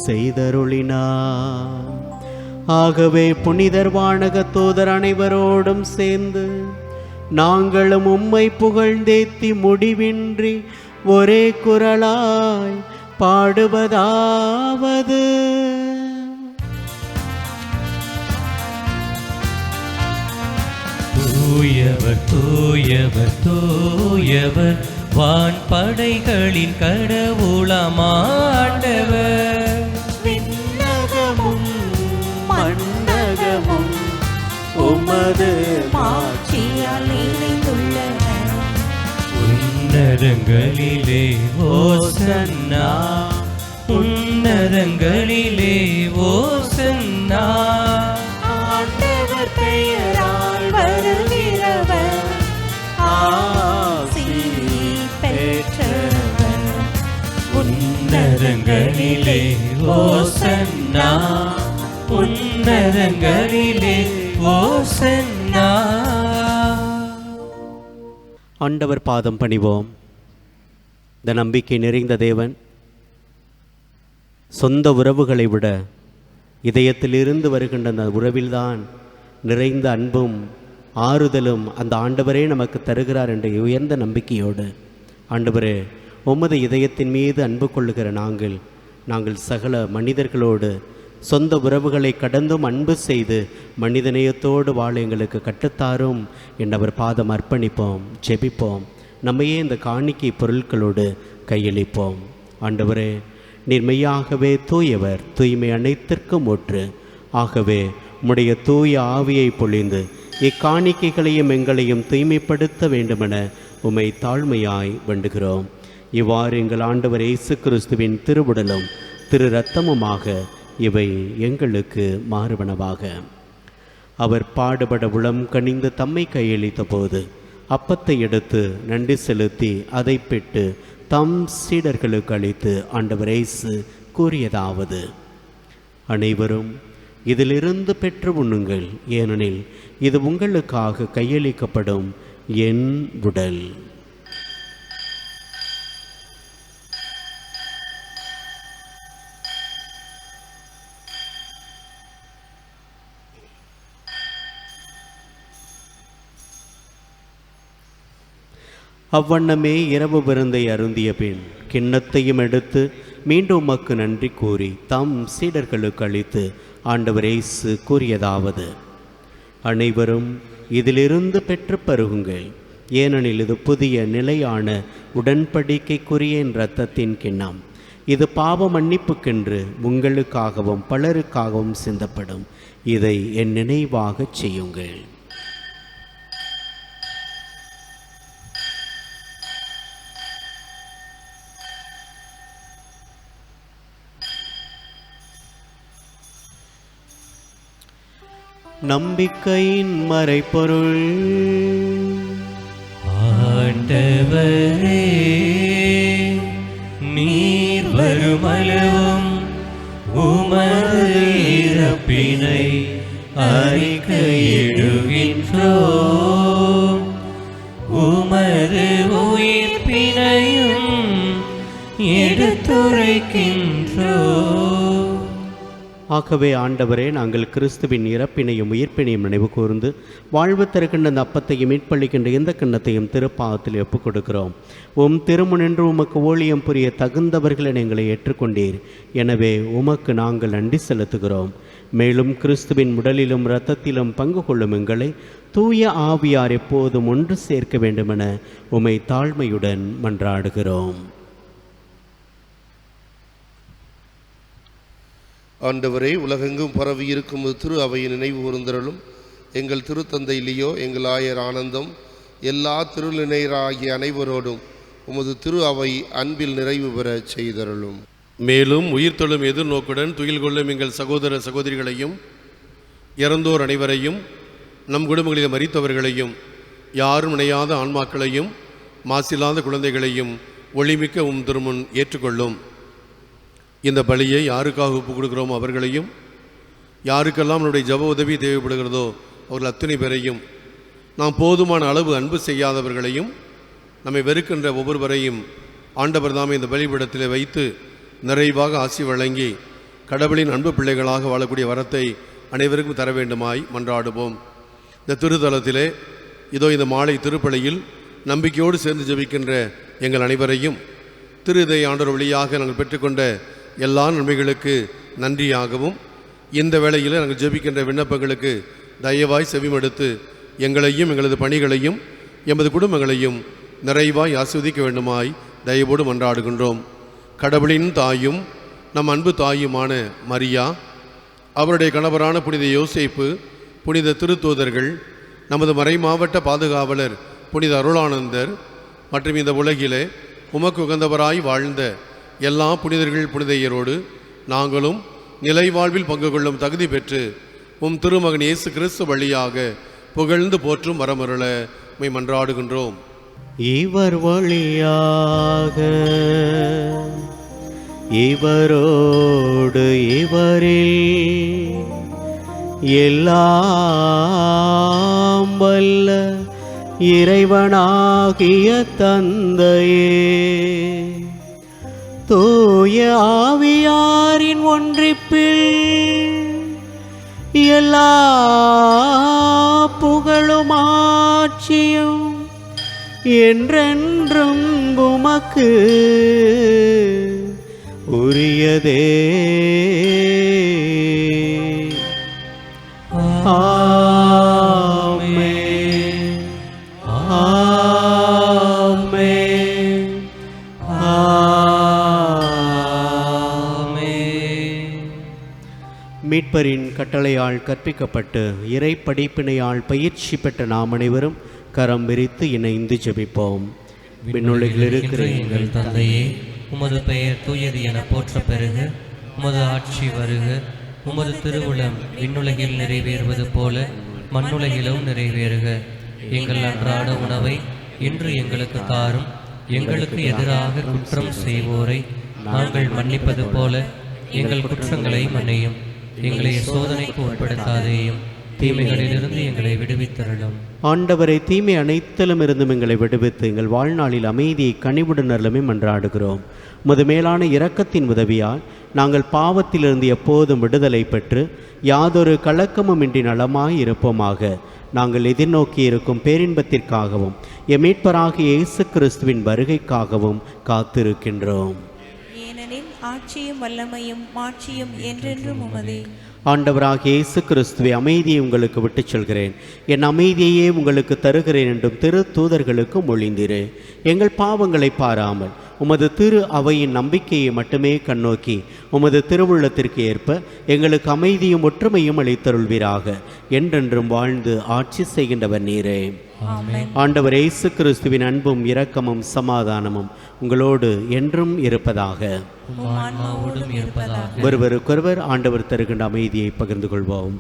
செய்தருளினார். ஆகவே புனிதர் வானக தூதர் அனைவரோடும் சேர்ந்து நாங்களும் உம்மை புகழ்ந்தேத்தி முடிவின்றி ஒரே குரலாய் பாடுவதாவது: தூயவர் தூயவர் தூயவர் வான் படைகளின் கடவுளமாண்டவர். விண்ணகமும் மண்ணகமும் உமது மாட்சியால் நிறைந்துள்ளன. உன்னதங்களிலே ஓசன்னா, உன்னதங்களிலே ஓசன்னா. ஆண்டவர் பெயரால் வருகிறவர் ஆசி பெற்றவர். உன்னதங்களிலே ஓசன்னா, உன்னதங்களிலே ஓசன்னா. ஆண்டவர் பாதம் பணிவோம். இந்த நம்பிக்கை நிறைந்த தேவன் சொந்த உறவுகளை விட இதயத்திலிருந்து வருகின்ற அந்த உறவில்தான் நிறைந்த அன்பும் ஆறுதலும் அந்த ஆண்டவரே நமக்கு தருகிறார் என்ற உயர்ந்த நம்பிக்கையோடு, ஆண்டவரே, உமது இதயத்தின் மீது அன்பு கொள்ளுகிற நாங்கள் சகல மனிதர்களோடு சொந்த உறவுகளை கடந்தும் அன்பு செய்து மனிதநேயத்தோடு வாழ எங்களுக்கு கற்றுத்தாரும் என்றவர் பாதம் அர்ப்பணிப்போம், ஜெபிப்போம். நம்மையே இந்த காணிக்கை பொருட்களோடு கையளிப்போம். ஆண்டவரே, நீர் மெய்யாகவே தூயவர், தூய்மை அனைத்திற்கும் ஊற்று. ஆகவே உம்முடைய தூய ஆவியை பொழிந்து இக்காணிக்கைகளையும் எங்களையும் தூய்மைப்படுத்த வேண்டுமென உம்மை தாழ்மையாய் வேண்டுகிறோம். இவ்வாறு எங்கள் ஆண்டவர் இயேசு கிறிஸ்துவின் திருவுடலும் திரு இரத்தமுமாக இவை எங்களுக்கு மாறுவனவாக. அவர் பாடுபட உளம் கனிந்து தம்மை கையளித்த போது அப்பத்தை எடுத்து நன்றி செலுத்தி அதை பெற்று தம் சீடர்களுக்கு அளித்து ஆண்டவர் இயேசு கூறியதாவது: அனைவரும் இதிலிருந்து பெற்று உண்ணுங்கள், ஏனெனில் இது உங்களுக்காக கையளிக்கப்படும் என் உடல். அவ்வண்ணமே இரவு விருந்தை அருந்திய பின் கிண்ணத்தையும் எடுத்து மீண்டும் உமக்கு நன்றி கூறி தம் சீடர்களுக்கு அளித்து ஆண்டவர் இயேசு கூறியதாவது: அனைவரும் இதிலிருந்து பெற்று பருகுங்கள், ஏனெனில் இது புதிய நிலையான உடன்படிக்கைக்குரிய என் இரத்தத்தின் கிண்ணம். இது பாவ மன்னிப்புக்கென்று உங்களுக்காகவும் பலருக்காகவும் சிந்தப்படும். இதை என் நினைவாகச் செய்யுங்கள். நம்பிக்கையின் மறைபொருள். ஆண்டவரே, நீர் வருமளவும் உமது இறப்பினை அறிக்கையிடுகின்றோம், உமது உயிர்ப்பினையும் எடுத்துரைக்கின்றோம். ஆகவே ஆண்டவரே, நாங்கள் கிறிஸ்துவின் இறப்பினையும் உயிர்ப்பினையும் நினைவு கூர்ந்து வாழ்வு தருகின்ற அந்த அப்பத்தையும் மீட்பளிக்கின்ற இந்த கிண்ணத்தையும் திருப்பாவத்தில் ஒப்புக் கொடுக்கிறோம். உம் திருமுனின்று உமக்கு ஊழியம் புரிய தகுந்தவர்களை எங்களை ஏற்றுக்கொண்டீர். எனவே உமக்கு நாங்கள் நன்றி செலுத்துகிறோம். மேலும் கிறிஸ்துவின் உடலிலும் இரத்தத்திலும் பங்கு கொள்ளும் எங்களை தூய ஆவியார் எப்போதும் ஒன்று சேர்க்க வேண்டுமென உம்மை தாழ்மையுடன் மன்றாடுகிறோம். ஆண்டவரே, உலகெங்கும் பரவி இருக்கும் திரு அவையின் நினைவு கூர்ந்தருளும். எங்கள் திருத்தந்தை லியோ, எங்கள் ஆயர் ஆனந்தம், எல்லா திருநிலையராகிய அனைவரோடும் உமது திரு அவை அன்பில் நிறைவு பெற செய்தருளும். மேலும் உயிர்த்தெழும் எதிர்நோக்குடன் துயில் கொள்ளும் எங்கள் சகோதர சகோதரிகளையும் இறந்தோர் அனைவரையும் நம் குடும்பங்களில் மரித்தவர்களையும் யாரும் இணையாத ஆன்மாக்களையும் மாசில்லாத குழந்தைகளையும் ஒளிமிக்க உம் திருமுன் ஏற்றுக்கொள்ளும். இந்த பலியை யாருக்காக ஒப்புக் கொடுக்கிறோமோ அவர்களையும், யாருக்கெல்லாம் நம்முடைய ஜப உதவி தேவைப்படுகிறதோ அவர்கள் அத்தனை பேரையும், நாம் போதுமான அளவு அன்பு செய்யாதவர்களையும் நம்மை வெறுக்கின்ற ஒவ்வொருவரையும் ஆண்டவர் தாமே இந்த பலிபீடத்தில் வைத்து நிறைவாக ஆசி வழங்கி கடவுளின் அன்பு பிள்ளைகளாக வாழக்கூடிய வரத்தை அனைவருக்கும் தர வேண்டுமாய் மன்றாடுவோம். இந்த திருத்தலத்திலே இதோ இந்த மாலை திருப்பலியில் நம்பிக்கையோடு சேர்ந்து ஜெபிக்கின்ற எங்கள் அனைவரையும் திரு இதய ஆண்டவர் வழியாக நாங்கள் பெற்றுக்கொண்ட எல்லா நன்மைகளுக்கு நன்றியாகவும், இந்த வேளையில் நாங்கள் ஜெபிக்கின்ற விண்ணப்பங்களுக்கு தயவாய் செவிமடுத்து எங்களையும் எங்களது பணிகளையும் எமது குடும்பங்களையும் நிறைவாய் ஆஸ்வதிக்க வேண்டுமாய் தயவோடு மன்றாடுகின்றோம். கடவுளின் தாயும் நம் அன்பு தாயுமான மரியா, அவருடைய கணவரான புனித யோசேப்பு, புனித திருத்தூதர்கள், நமது மறைமாவட்ட பாதுகாவலர் புனித அருளானந்தர் மற்றும் இந்த உலகிலே உமக்கு உகந்தவராய் வாழ்ந்த எல்லா புனிதர்கள் புனிதையரோடு நாங்களும் நிலை வாழ்வில் பங்கு கொள்ளும் தகுதி பெற்று உம் திருமகன் இயேசு கிறிஸ்து வழியாக புகழ்ந்து போற்றும் வரமருள மை மன்றாடுகின்றோம். இவர் வழியாக இவரோடு இவரில் எல்லாம் வல்ல இறைவனாகிய தந்தையே, தூய ஆவியாரின் ஒன்றிப்பில் எல்லா புகழும் ஆட்சியும் என்றென்றும் உமக்கு உரியதே. ஆமென், ஆமென், ஆமென். மீட்பரின் கட்டளையால் கற்பிக்கப்பட்டு இறை படிப்பினையால் பயிற்சி பெற்ற நாம் அனைவரும் கரம் விரித்து இணைந்து ஜெபிப்போம். விண்ணுலகில் இருக்கிற எங்கள் தந்தையே, உமது பெயர் தூயது என போற்ற பெறுக. உமது ஆட்சி வருக. உமது திருவுளம் விண்ணுலகில் நிறைவேறுவது போல மண்ணுலகிலும் நிறைவேறுக. எங்கள் அன்றாட உணவை இன்று எங்களுக்கு தாரும். எங்களுக்கு எதிராக குற்றம் செய்வோரை நாங்கள் மன்னிப்பது போல எங்கள் குற்றங்களை மன்னியும். எங்களை சோதனைக்கு உட்படுத்தாதேயும், தீமைகளிலிருந்து எங்களை விடுவித்தருளும். ஆண்டவரை, தீமை அனைத்திலும் இருந்தும் எங்களை விடுவித்து எங்கள் வாழ்நாளில் அமைதியை கனிவுடன் அருளுமே மன்றாடுகிறோம். உமது மேலான இரக்கத்தின் உதவியால் நாங்கள் பாவத்திலிருந்து எப்போதும் விடுதலை பெற்று யாதொரு கலக்கமுமின்றி நலமாய் இருப்போமாக. நாங்கள் எதிர்நோக்கி இருக்கும் பேரின்பத்திற்காகவும் எம் மீட்பராகிய இயேசு கிறிஸ்துவின் வருகைக்காகவும் காத்திருக்கின்றோம். ஏனெனில் ஆட்சியும் வல்லமையும் மாட்சியும் என்றென்றும் உமதே. ஆண்டவராகிய இயேசு கிறிஸ்துவை, அமைதியை உங்களுக்கு விட்டுச் செல்கிறேன், என் அமைதியையே உங்களுக்கு தருகிறேன் என்றும் திரு தூதர்களுக்கு மொழிந்தீரே. எங்கள் பாவங்களை பாராமல் உமது திரு அவையின் நம்பிக்கையை மட்டுமே கண்ணோக்கி உமது திருவுள்ளத்திற்கு ஏற்ப எங்களுக்கு அமைதியும் ஒற்றுமையும் அளித்தருள்வீராக. என்றென்றும் வாழ்ந்து ஆட்சி செய்கின்றவர் நீரே. ஆண்டவர் இயேசு கிறிஸ்துவின் அன்பும் இரக்கமும் சமாதானமும் உங்களோடு என்றும் இருப்பதாக. ஒருவருக்கொருவர் ஆண்டவர் தருகின்ற அமைதியை பகிர்ந்து கொள்வோம்.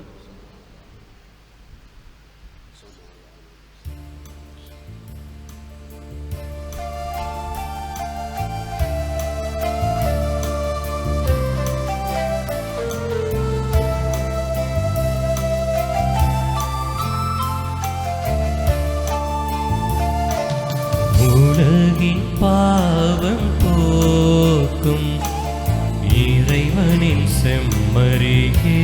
உலகின் பாவம் போக்கும் இறைவனின் செம்மறியே,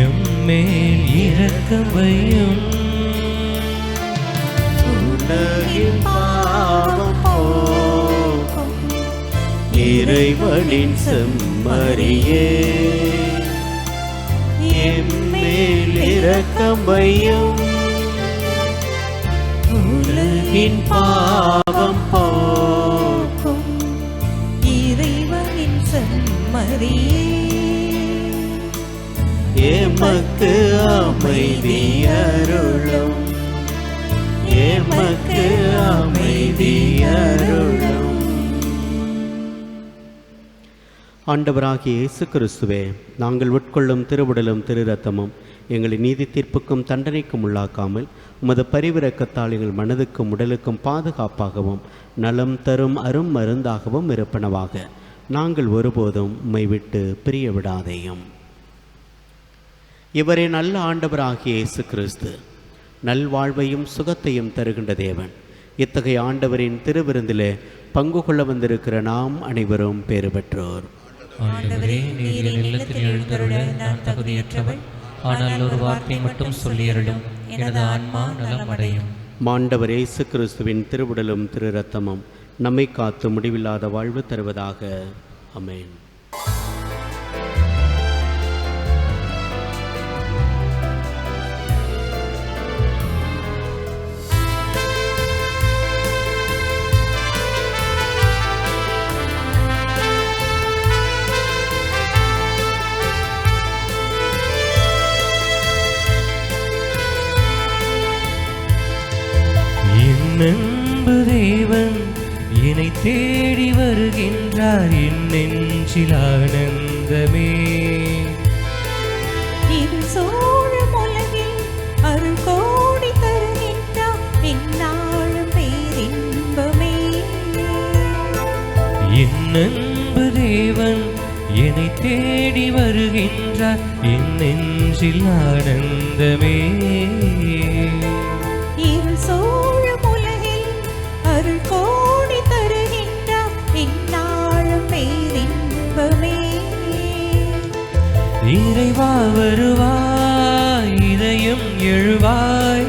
எம்மேல் இரக்கம் வையும். உலகின் பாவம் போக்கும் இறைவனின் செம்மறியே, எம்மேல் இரக்கம் வையும். உலகின் பாவம் போக்கும் இறைவனின் செம்மறியே, எமக்கு அமைதி அருளும், எமக்கு அமைதி அருளும். ஆண்டவராகிய இயேசு கிறிஸ்துவே, நாங்கள் உட்கொள்ளும் திருவுடலும் திரு இரத்தமும் எங்களை நீதி தீர்ப்புக்கும் தண்டனைக்கும் உள்ளாக்காமல் உமது பரிவிரக்கத்தால் எங்கள் மனதுக்கும் உடலுக்கும் பாதுகாப்பாகவும் நலம் தரும் அரும் மருந்தாகவும் இருப்பனவாக. நாங்கள் ஒருபோதும் உம்மை விட்டு பிரிய விடாதேயும். இவரே நல்ல ஆண்டவராகிய இயேசு கிறிஸ்து, நல்வாழ்வையும் சுகத்தையும் தருகின்ற தேவன். இத்தகைய ஆண்டவரின் திருவிருந்திலே பங்கு கொள்ள வந்திருக்கிற நாம் அனைவரும் பேறு பெற்றோர். ஆண்டவரே, நீர் என் இல்லத்தில் எழுந்தருள நான் தகுதியற்றவள். ஆனால் ஒரு வார்த்தை மட்டும் சொல்லியருளும், எனது ஆன்மா நலமடையும். மாண்டவர் இயேசு கிறிஸ்துவின் திருவுடலும் திரு இரத்தமும் நம்மை காத்து முடிவில்லாத வாழ்வு தருவதாக. ஆமென். நண்பு தேவன் என்னை தேடி வருகின்றார், என் நெஞ்சில் ஆனந்தமே. இது சூழும் உலகில் அருள் கோடி தருகின்றார், எந்நாளும் பேரின்பமே. என் நண்பு தேவன் என்னை தேடி வருகின்றார், என் நெஞ்சில் ஆனந்தமே. இது சூழும் உலகில் அருள் கோடி தருகின்றார், எந்நாளும் பேரின்பமே. இறைவா வருவாய், இதயம் எழுவாய்,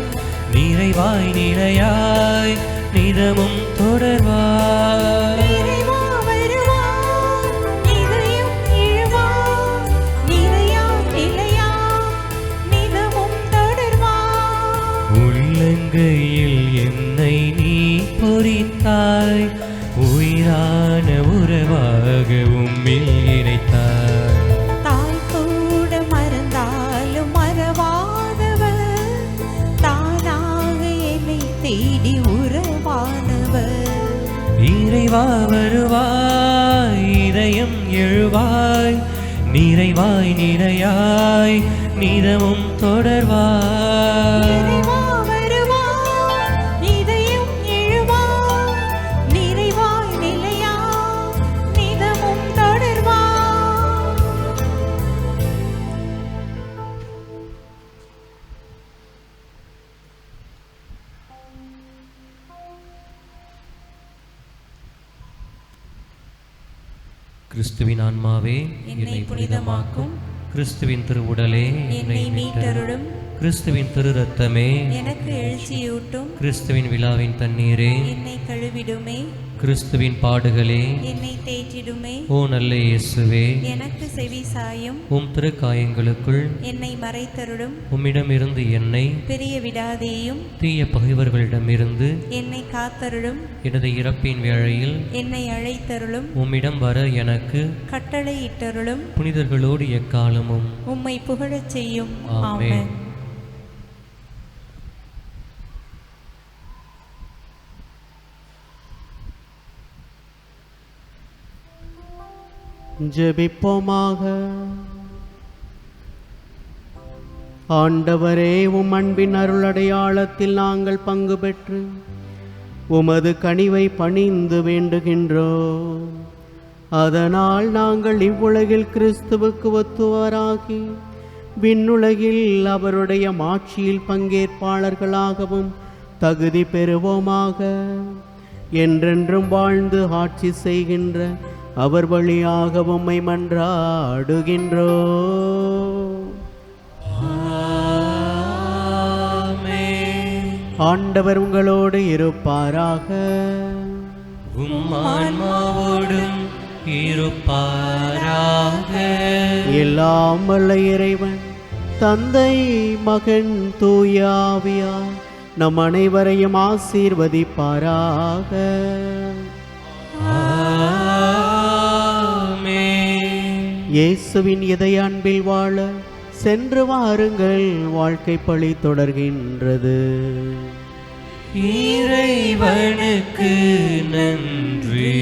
நிறைவாய் நிலையாய் நிதமும் தொடர்வாய். இறைவா வருவாய், இதயம் எழுவாய், நிறையாய் நிலையாய் நிதமும் தொடர்வாய். உள்ளங்கையில் என்னை நீ பொறித்தாய், உயிரான உறவாக உம்மில் இணைத்தாய். தாய் கூட மறந்தாலும் மறவாதவர், தானாக என்னை தேடி உறவானவர். இறைவா வருவாய், இதயம் எழுவாய், நிறைவாய் நிலையாய் நிதமும் தொடர்வாய். இறைவா வருவாய், இதயம் எழுவாய், நிறைவாய் நிலையாய் நிதமும் தொடர்வாய். கிறிஸ்துவின் ஆன்மாவே என்னை புனிதமாக்கும், கிறிஸ்துவின் திருவுடலே என்னை மீட்டருளும், கிறிஸ்துவின் திரு இரத்தமே எனக்கு எழுச்சியூட்டும், கிறிஸ்துவின் விழாவின் தண்ணீரே என்னை கழுவிடுமே, கிறிஸ்துவின் பாடுகளே என்னை தேற்றிடுமே. ஓ நல்ல இயேசுவே, எனக்கு செவி சாயும், உம் திருக்காயங்களுக்குள் என்னை மறைத்தருளும், உம்மிடமிருந்து என்னை பிரிய விடாதேயும், தீய பகைவர்களிடமிருந்து என்னை காத்தருளும், எனது இறப்பின் வேளையில் என்னை அழைத்தருளும், உம்மிடம் வர எனக்கு கட்டளையிட்டருளும், புனிதர்களோடு எக்காலமும் உம்மை புகழச் செய்யும். ஆமென். ஆமென். ஜெபிப்போமாக. ஆண்டவரே, உம் அன்பின் அருளடையாளத்தில் நாங்கள் பங்கு பெற்று உமது கனிவை பணிந்து வேண்டுகின்றோம். அதனால் நாங்கள் இவ்வுலகில் கிறிஸ்துவுக்கு ஒத்துவராகி விண்ணுலகில் அவருடைய மாட்சியில் பங்கேற்பாளர்களாகவும் தகுதி பெறுவோமாக. என்றென்றும் வாழ்ந்து ஆட்சி செய்கின்ற அவர் வழியாக உம்மை மன்றாடுகின்றோம். ஆண்டவர் உங்களோடு இருப்பாராக. உம் ஆன்மாவோடும் இருப்பாராக. எல்லாம் வல்ல இறைவன் தந்தை, மகன், தூய ஆவியார் நம் அனைவரையும் ஆசீர்வதிப்பாராக. இயேசுவின் இதய அன்பில் வாழ சென்று வாருங்கள், வாழ்க்கை பழி தொடர்கின்றது. இறைவனுக்கு நன்றி.